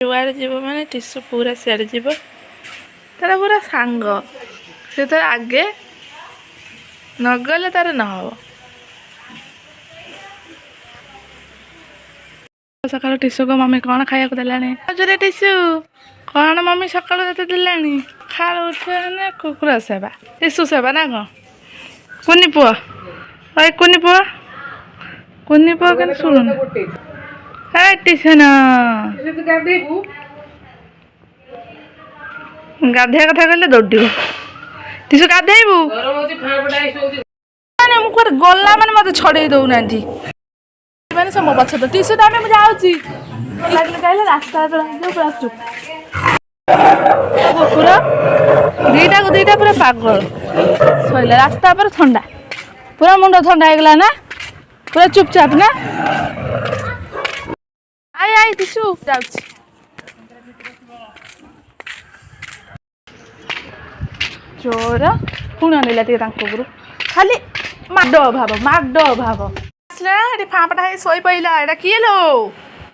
जुआड़े जीव माने टीसू पूरा सियाड़े जीव तार पूरा सांग से तो आगे नगले तार न हो सकाल टीसू को मम्मी कौन खाया देलानी टीसू कौन मम्मी सकाल देलानी खा उठे कुकुर सेवा टीसू सेवा ना कौन कुनी पुआ ओए कुनी पुआ के शुणुन टीसू ना गाधे कथा कहले दौड़ टीसू गाधेबू गला मैंने मत छड़े दौना मैंने सब मो पछ टीसू दाने मुझे आउची कहले रास्ता पूरा चुप कुकुर दीटा को दीटा पूरा पागल सैला रास्ता पर ठंडा पूरा मुंड ठंडा हो ना पूरा चुपचाप ना आई आई टीसू जाउची चोर पुणी अनिला टे खाली माड अभाव फाँपटा शोई पड़ा एटा किए लो